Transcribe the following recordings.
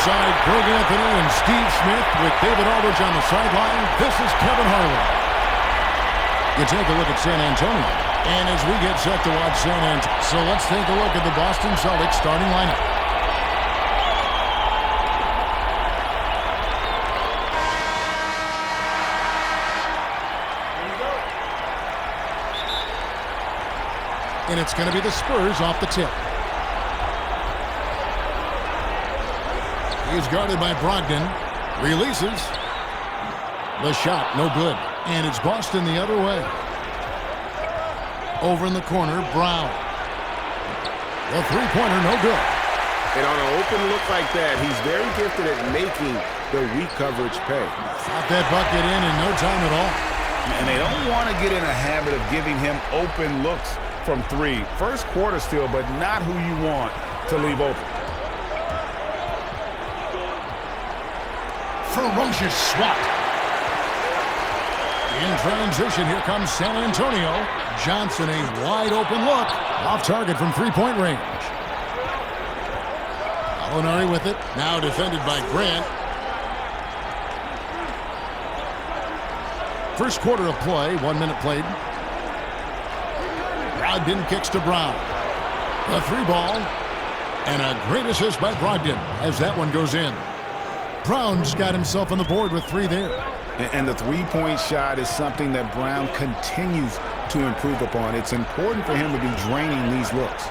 Alongside Greg Anthony and Steve Smith with David Aldridge on the sideline, this is Kevin Harlan. You take a look at San Antonio. And as we get set to watch San Antonio, so let's take a look at the Boston Celtics starting lineup. And it's going to be the Spurs off the tip. He's guarded by Brogdon. Releases. The shot, no good. And it's Boston the other way. Over in the corner, Brown. The three-pointer, no good. And on an open look like that, he's very gifted at making the weak coverage pay. Got that bucket in no time at all. And they don't want to get in a habit of giving him open looks from three. First quarter still, but not who you want to leave open. Ferocious swat. In transition, here comes San Antonio. Johnson, a wide open look. Off target from three-point range. Alinari with it. Now defended by Grant. First quarter of play, 1 minute played. Brogdon kicks to Brown. The three ball. And a great assist by Brogdon as that one goes in. Brown's got himself on the board with three there. And the three-point shot is something that Brown continues to improve upon. It's important for him to be draining these looks.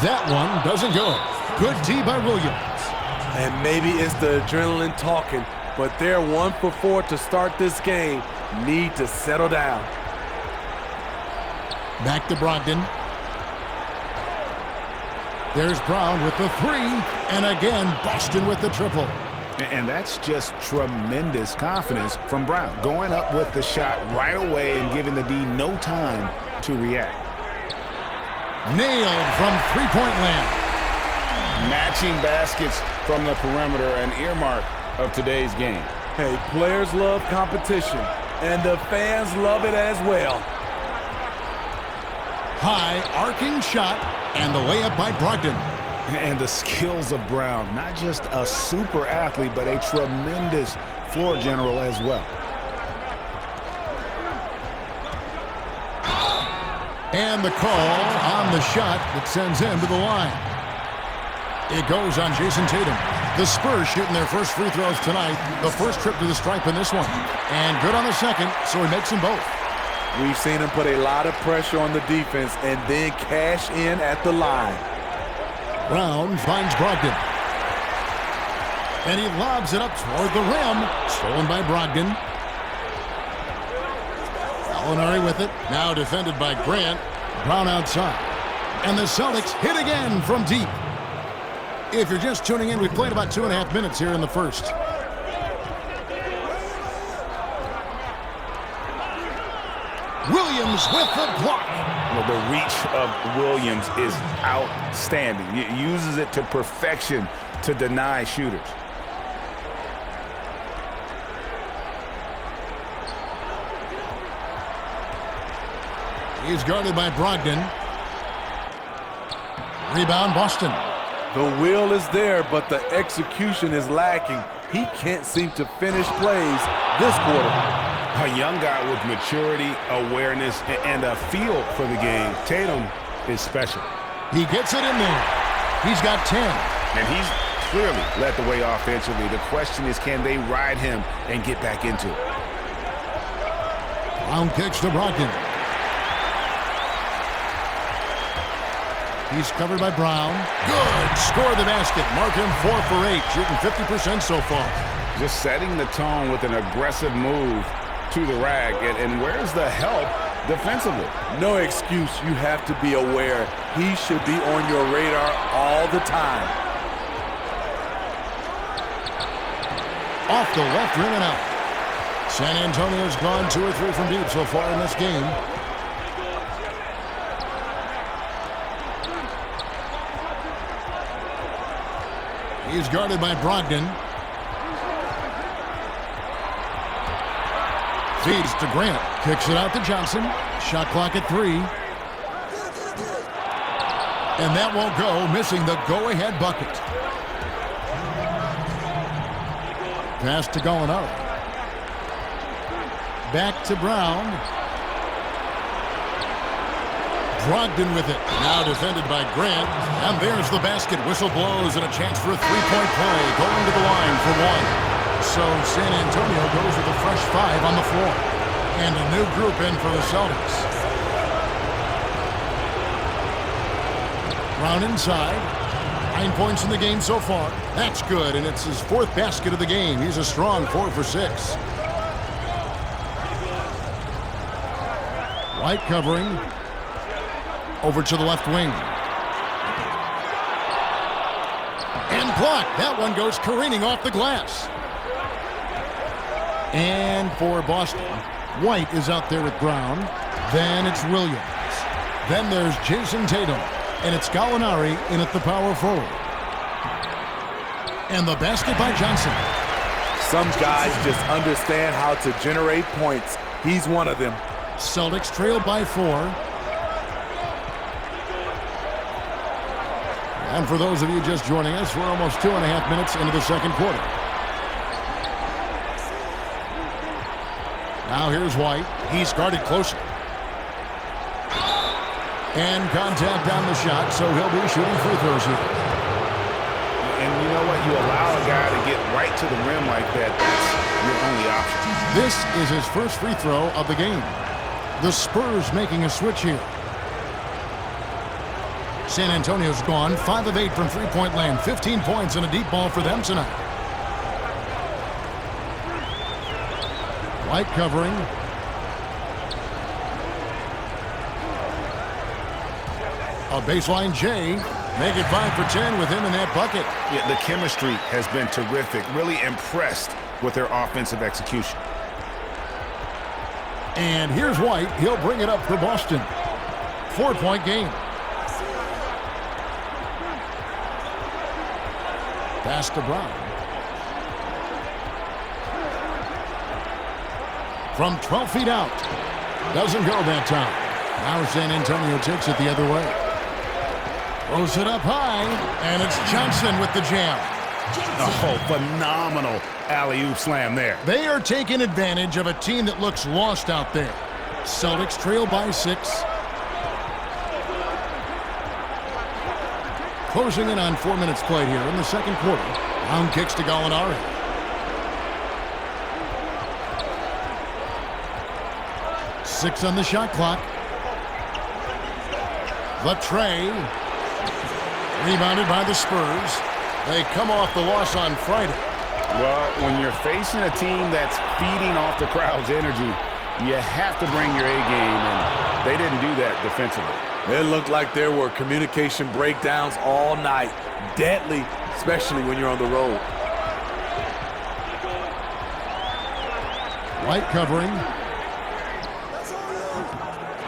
That one doesn't go. Good D by Williams. And maybe it's the adrenaline talking, but they're 1 for 4 to start this game. Need to settle down. Back to Brogdon. There's Brown with the three. And again, Boston with the triple. And that's just tremendous confidence from Brown. Going up with the shot right away and giving the D no time to react. Nailed from three-point land. Matching baskets from the perimeter, an earmark of today's game. Hey, players love competition, and the fans love it as well. High arcing shot, and the layup by Brogdon. And the skills of Brown, not just a super athlete, but a tremendous floor general as well. And the call on the shot that sends him to the line. It goes on Jason Tatum. The Spurs shooting their first free throws tonight. The first trip to the stripe in this one. And good on the second, so he makes them both. We've seen him put a lot of pressure on the defense and then cash in at the line. Brown finds Brogdon. And he lobs it up toward the rim. Stolen by Brogdon. Alinari with it. Now defended by Grant. Brown outside. And the Celtics hit again from deep. If you're just tuning in, we've played about 2.5 minutes here in the first. Williams with the block. Well, the reach of Williams is outstanding. He uses it to perfection to deny shooters. He's guarded by Brogdon. Rebound, Boston. The will is there, but the execution is lacking. He can't seem to finish plays this quarter. A young guy with maturity, awareness, and a feel for the game. Tatum is special. He gets it in there. He's got 10. And he's clearly led the way offensively. The question is, can they ride him and get back into it? Brown kicks to Brogdon. He's covered by Brown. Good. Score the basket. Mark him 4 for 8. Shooting 50% so far. Just setting the tone with an aggressive move to the rack. And where's the help defensively? No excuse. You have to be aware. He should be on your radar all the time. Off the left rim and out. San Antonio's gone 2 or 3 from deep so far in this game. He's guarded by Brogdon. Feeds to Grant. Kicks it out to Johnson. Shot clock at 3. And that won't go, missing the go-ahead bucket. pass to Gallinari. Back to Brown. Brogdon with it. Now defended by Grant. And there's the basket. Whistle blows and a chance for a three-point play. Going to the line for one. So San Antonio goes with a fresh 5 on the floor. And a new group in for the Celtics. Brown inside. 9 points in the game so far. That's good, and it's his 4th basket of the game. He's a strong 4 for 6. White covering. Over to the left wing. And blocked. That one goes careening off the glass. And for Boston, White is out there with Brown. Then it's Williams. Then there's Jason Tatum. And it's Gallinari in at the power forward. And the basket by Johnson. Some guys just understand how to generate points. He's one of them. Celtics trail by 4. And for those of you just joining us, we're almost 2.5 minutes into the second quarter. Now here's White. He's guarded closer. And contact on the shot, so he'll be shooting free throws here. And you know what? You allow a guy to get right to the rim like that, that's your only option. This is his first free throw of the game. The Spurs making a switch here. San Antonio's gone 5 of 8 from three-point land. 15 points and a deep ball for them tonight. White covering. A baseline J. Make it 5 for 10 with him in that bucket. Yeah, the chemistry has been terrific. Really impressed with their offensive execution. And here's White. He'll bring it up for Boston. 4-point game. Pass to Brown. From 12 feet out. Doesn't go that time. Now San Antonio takes it the other way. Throws it up high. And it's Johnson with the jam. Oh, phenomenal alley-oop slam there. They are taking advantage of a team that looks lost out there. Celtics trail by 6. Closing in on 4 minutes played here in the second quarter. Brown kicks to Gallinari. Six on the shot clock. The tray. Rebounded by the Spurs. They come off the loss on Friday. Well, when you're facing a team that's feeding off the crowd's energy, you have to bring your A game, and they didn't do that defensively. It looked like there were communication breakdowns all night. Deadly, especially when you're on the road. White covering.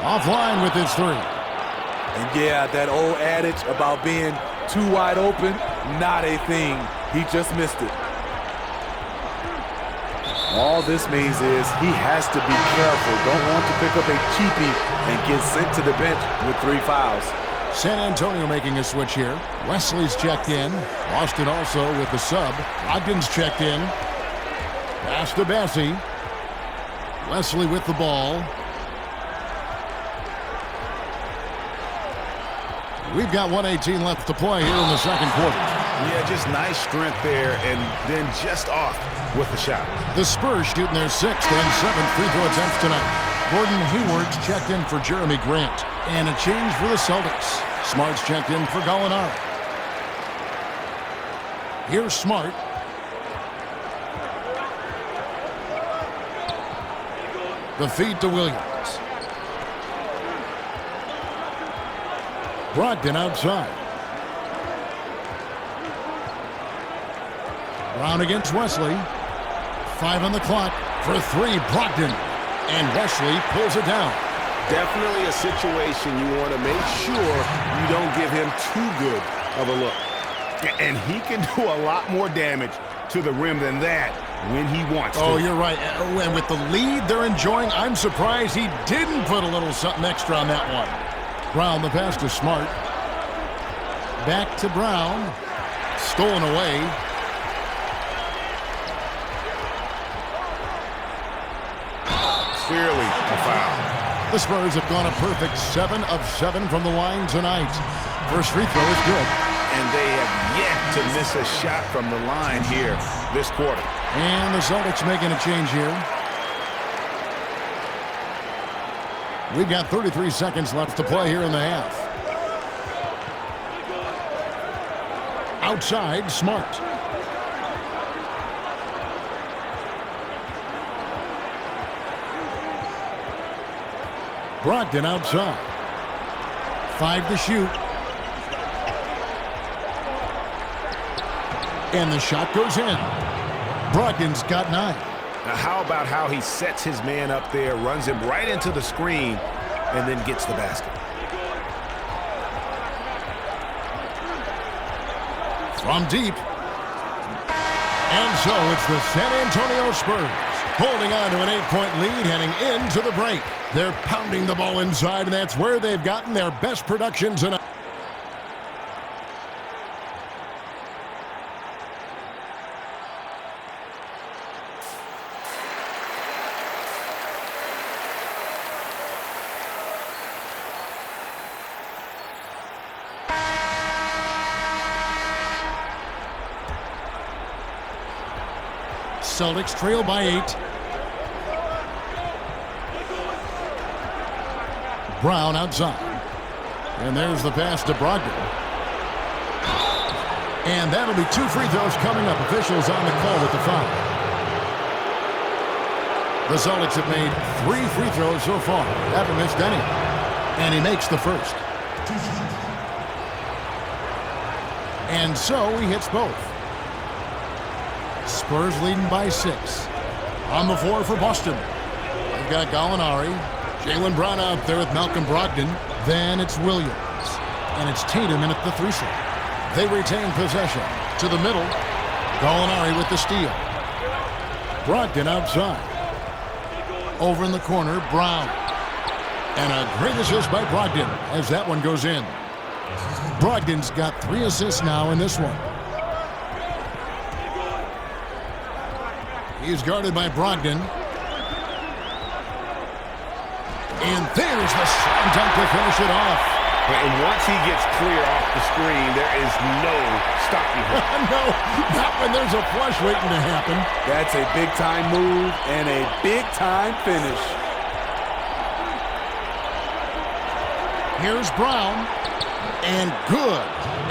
Offline with his 3. And yeah, that old adage about being too wide open, not a thing. He just missed it. All this means is he has to be careful. Don't want to pick up a cheapie and get sent to the bench with 3 fouls. San Antonio making a switch here. Wesley's checked in. Boston also with the sub. Brogdon's checked in. Pass to Bassie. Wesley with the ball. We've got 1:18 left to play here in the second quarter. Yeah, just nice strength there, and then just off with the shot. The Spurs shooting their 6th and 7th free throw attempts tonight. Gordon Hayward's checked in for Jeremy Grant. And a change for the Celtics. Smart's checked in for Gallinari. Here's Smart. The feed to Williams. Brogdon outside. Brown against Wesley. 5 on the clock for 3. Brogdon. And Wesley pulls it down. Definitely a situation you want to make sure you don't give him too good of a look. And he can do a lot more damage to the rim than that when he wants to. Oh, you're right. And with the lead they're enjoying, I'm surprised he didn't put a little something extra on that one. Brown, the pass to Smart. Back to Brown. Stolen away. clearly a foul. The Spurs have gone a perfect 7 of 7 from the line tonight. First free throw is good. And they have yet to miss a shot from the line here this quarter. And the Celtics making a change here. We've got 33 seconds left to play here in the half. Outside, Smart. Brogdon outside. 5 to shoot. And the shot goes in. Brogdon's got 9. Now how about how he sets his man up there, runs him right into the screen, and then gets the basket. From deep. And so it's the San Antonio Spurs holding on to an 8-point lead heading into the break. They're pounding the ball inside, and that's where they've gotten their best production tonight. Celtics trail by 8. Brown outside. And there's the pass to Brogdon. And that'll be 2 free throws coming up. Officials on the call with the foul. The Celtics have made 3 free throws so far. Haven't missed any. And he makes the first. And so he hits both. Spurs leading by 6. On the floor for Boston. They've got Gallinari. Jaylen Brown out there with Malcolm Brogdon. Then it's Williams. And it's Tatum in at the 3 slot. They retain possession. To the middle. Gallinari with the steal. Brogdon outside. Over in the corner, Brown. And a great assist by Brogdon as that one goes in. Brogdon's got 3 assists now in this one. He's guarded by Brogdon. And there's the slam dunk to finish it off. And once he gets clear off the screen, there is no stopping him. No, not when there's a flush waiting to happen. That's a big-time move and a big-time finish. Here's Brown. And good,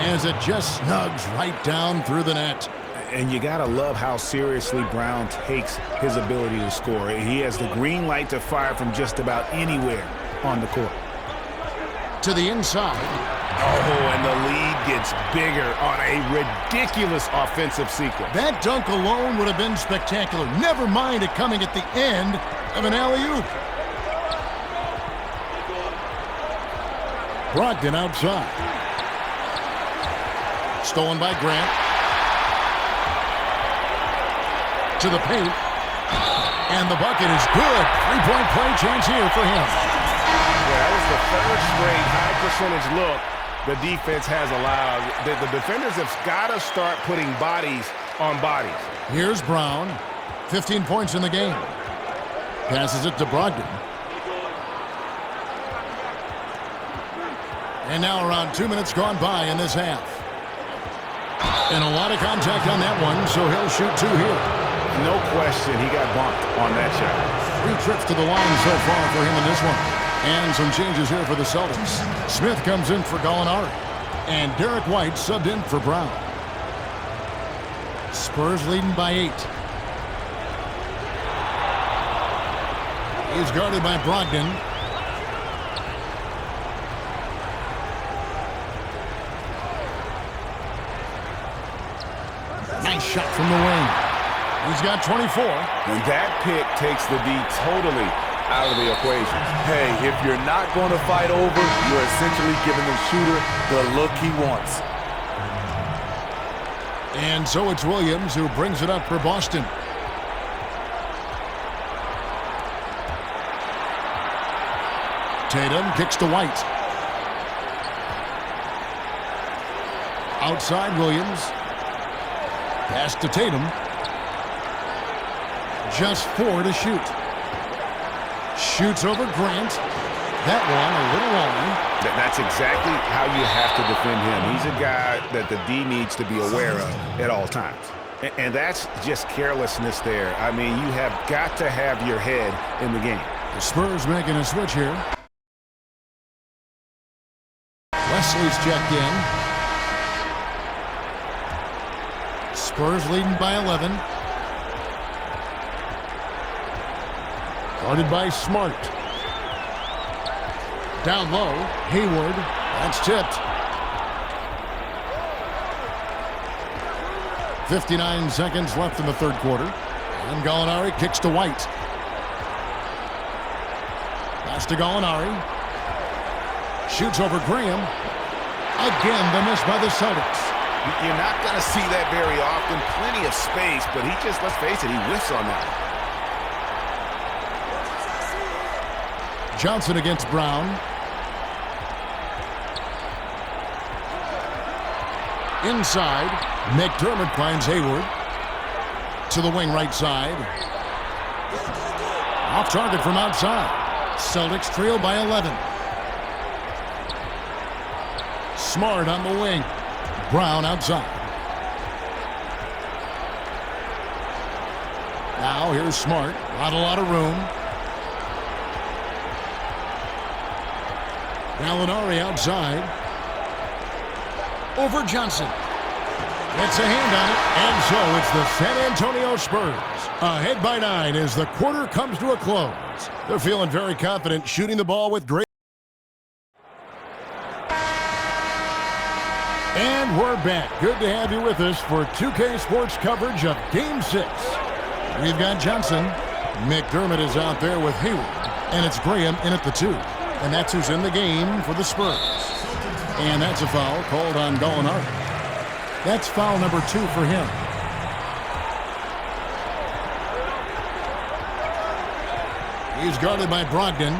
as it just snugs right down through the net. And you got to love how seriously Brown takes his ability to score. He has the green light to fire from just about anywhere on the court. To the inside. Oh, and the lead gets bigger on a ridiculous offensive sequence. That dunk alone would have been spectacular. Never mind it coming at the end of an alley-oop. Brogdon outside. Stolen by Grant. To the paint. And the bucket is good. 3-point play chance here for him. Yeah, that was the third straight high percentage look the defense has allowed. The defenders have got to start putting bodies on bodies. Here's Brown. 15 points in the game. Passes it to Brogdon. And now around 2 minutes gone by in this half. And a lot of contact on that one, so he'll shoot 2 here. No question, he got bumped on that shot. 3 trips to the line so far for him in this one. And some changes here for the Celtics. Smith comes in for Gallinari. And Derek White subbed in for Brown. Spurs leading by 8. He's guarded by Brogdon. Nice shot from the wing. He's got 24. And that pick takes the D totally out of the equation. Hey, if you're not going to fight over, you're essentially giving the shooter the look he wants. And so it's Williams who brings it up for Boston. Tatum kicks to White. Outside Williams. Pass to Tatum. Just 4 to shoot. Shoots over Grant. That one a little long. That's exactly how you have to defend him. He's a guy that the D needs to be aware of at all times. And that's just carelessness there. I mean, you have got to have your head in the game. The Spurs making a switch here. Wesley's checked in. Spurs leading by 11. Guarded by Smart. Down low, Hayward. That's tipped. 59 seconds left in the third quarter. And Gallinari kicks to White. Pass to Gallinari. Shoots over Graham. Again, the miss by the Celtics. You're not going to see that very often. Plenty of space, but he just, let's face it, he whiffs on that. Johnson against Brown. Inside, McDermott finds Hayward. To the wing right side. Off target from outside. Celtics trail by 11. Smart on the wing. Brown outside. Now here's Smart. Not a lot of room. Gallinari outside. Over Johnson. Gets a hand on it. And so it's the San Antonio Spurs. Ahead by 9 as the quarter comes to a close. They're feeling very confident shooting the ball with great. And we're back. Good to have you with us for 2K Sports coverage of Game 6. We've got Johnson. McDermott is out there with Hayward. And it's Graham in at the 2. And that's who's in the game for the Spurs. And that's a foul called on Gallinari. That's foul number 2 for him. He's guarded by Brogdon.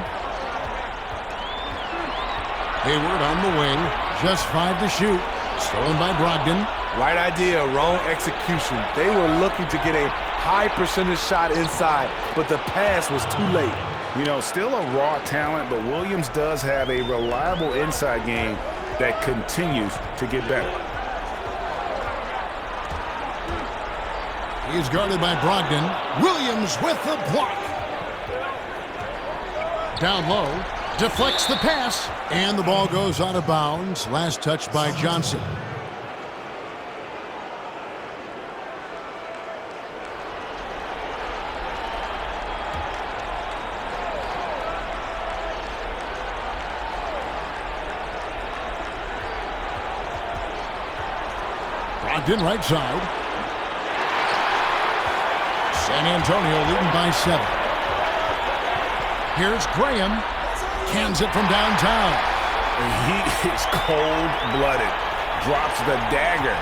Hayward on the wing. Just 5 to shoot. Stolen by Brogdon. Right idea, wrong execution. They were looking to get a high percentage shot inside, but the pass was too late. You know, still a raw talent, but Williams does have a reliable inside game that continues to get better. He's guarded by Brogdon. Williams with the block. Down low. Deflects the pass. And the ball goes out of bounds. Last touch by Johnson. Brogdon right side. San Antonio leading by 7. Here's Graham. Cans it from downtown. He is cold-blooded. Drops the dagger.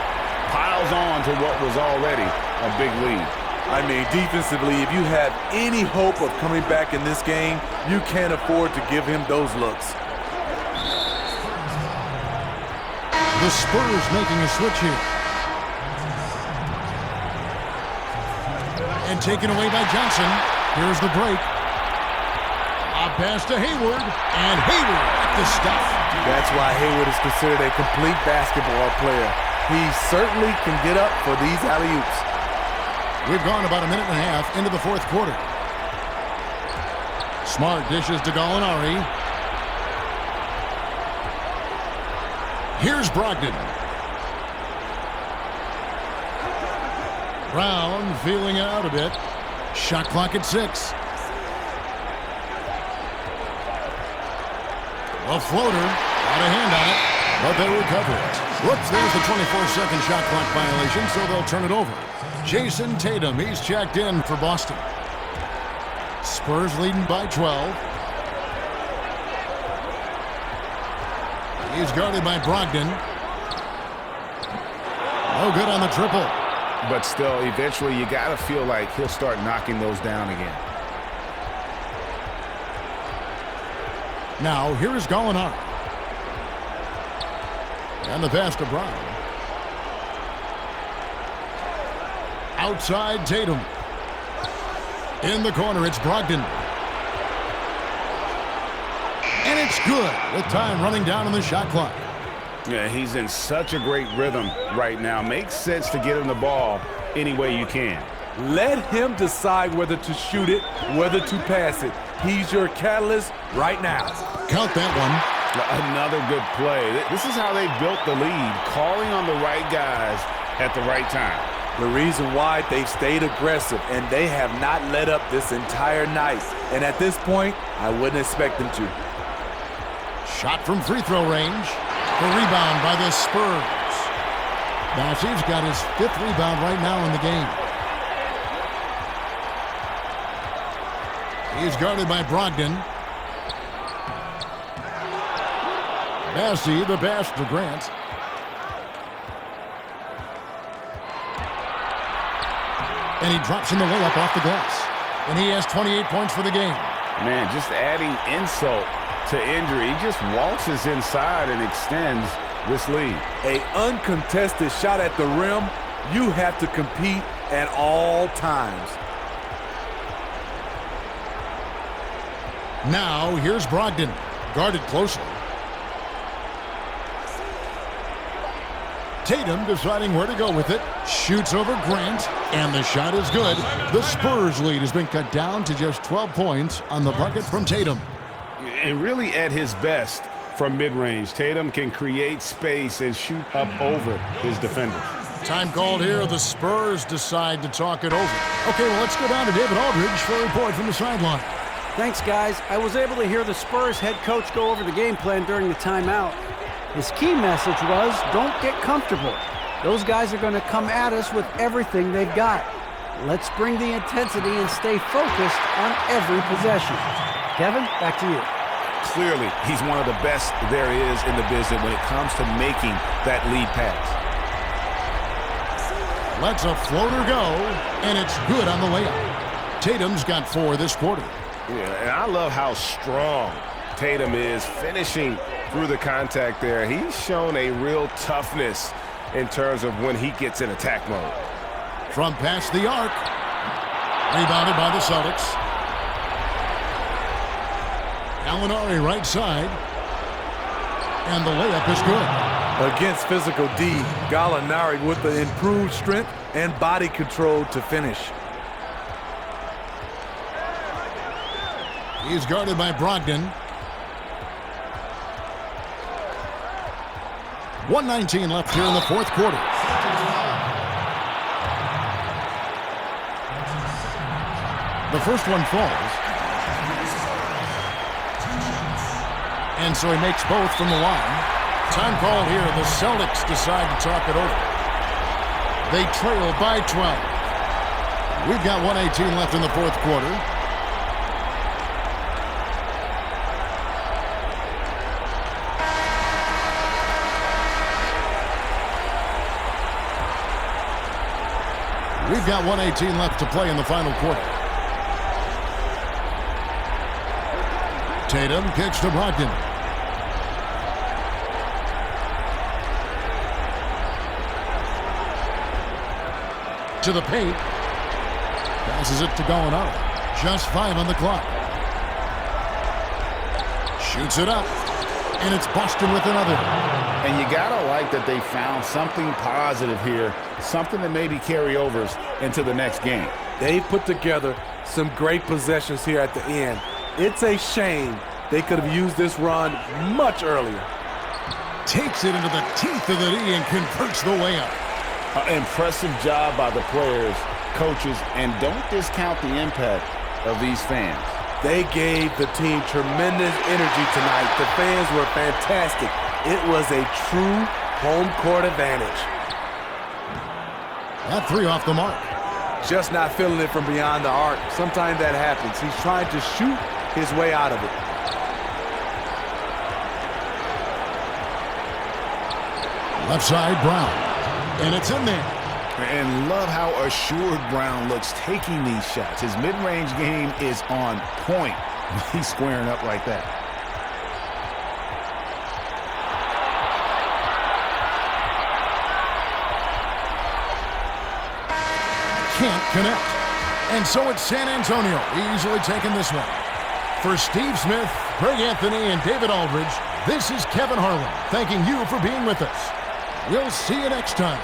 Piles on to what was already a big lead. I mean, defensively, if you have any hope of coming back in this game, you can't afford to give him those looks. The Spurs making a switch here. And taken away by Johnson. Here's the break. A pass to Hayward. And Hayward at the stuff. That's why Hayward is considered a complete basketball player. He certainly can get up for these alley-oops. We've gone about a minute and a half into the fourth quarter. Smart dishes to Gallinari. Here's Brogdon. Brown feeling it out a bit. Shot clock at 6. A floater. Got a hand on it, but they recover it. Whoops, there's the 24-second shot clock violation, so they'll turn it over. Jason Tatum, he's checked in for Boston. Spurs leading by 12. He's guarded by Brogdon. No good on the triple. But still, eventually, you got to feel like he'll start knocking those down again. Now, here is Gallinari. And the pass to Brown. Outside Tatum. In the corner, it's Brogdon. It's good with time running down on the shot clock. Yeah, he's in such a great rhythm right now. Makes sense to get him the ball any way you can. Let him decide whether to shoot it, whether to pass it. He's your catalyst right now. Count that one. Another good play. This is how they built the lead, calling on the right guys at the right time. The reason why they've stayed aggressive, and they have not let up this entire night. And at this point, I wouldn't expect them to. Shot from free throw range. The rebound by the Spurs. Bassey's got his 5th rebound right now in the game. He's guarded by Brogdon. Bassey, the pass to Grant. And he drops in the layup off the glass. And he has 28 points for the game. Man, just adding insult to injury. He just waltzes inside and extends this lead. An uncontested shot at the rim, you have to compete at all times. Now, here's Brogdon, guarded closely. Tatum deciding where to go with it. Shoots over Grant, and the shot is good. The Spurs lead has been cut down to just 12 points on the bucket from Tatum. And really at his best from mid-range, Tatum can create space and shoot up over his defenders. Time called here. The Spurs decide to talk it over. Okay, well, let's go down to David Aldridge for a report from the sideline. Thanks, guys. I was able to hear the Spurs head coach go over the game plan during the timeout. His key message was, don't get comfortable. Those guys are going to come at us with everything they've got. Let's bring the intensity and stay focused on every possession. Kevin, back to you. Clearly, he's one of the best there is in the business when it comes to making that lead pass. Lets a floater go, and it's good on the layup. Tatum's got 4 this quarter. Yeah, and I love how strong Tatum is finishing through the contact there. He's shown a real toughness in terms of when he gets in attack mode. From past the arc. Rebounded by the Celtics. Gallinari right side. And the layup is good. Against physical D, Gallinari with the improved strength and body control to finish. He's guarded by Brogdon. 1:19 left here in the 4th quarter. The first one falls. And so he makes both from the line. Time called here. The Celtics decide to talk it over. They trail by 12. We've got 1:18 left in the 4th quarter. We've got 1:18 left to play in the final quarter. Tatum kicks to Brogdon. To the paint. Passes it to Gallinari. Just 5 on the clock. Shoots it up. And it's Boston with another. And you gotta like that they found something positive here, something that maybe carry overs into the next game. They put together some great possessions here at the end. It's a shame they could have used this run much earlier. Takes it into the teeth of the knee and converts the layup. Impressive job by the players, coaches, and don't discount the impact of these fans. They gave the team tremendous energy tonight. The fans were fantastic. It was a true home court advantage. That 3 off the mark. Just not feeling it from beyond the arc. Sometimes that happens. He's trying to shoot his way out of it. Left side, Brown. And it's in there. And love how assured Brown looks taking these shots. His mid-range game is on point. He's squaring up like that. Can't connect. And so it's San Antonio easily taking this one. For Steve Smith, Greg Anthony and David Aldridge, this is Kevin Harlan thanking you for being with us. We'll see you next time.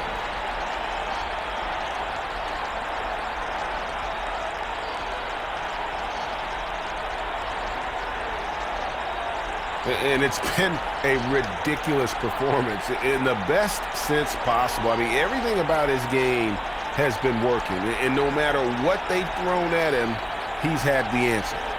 And it's been a ridiculous performance in the best sense possible. I mean, everything about his game has been working. And no matter what they've thrown at him, he's had the answer.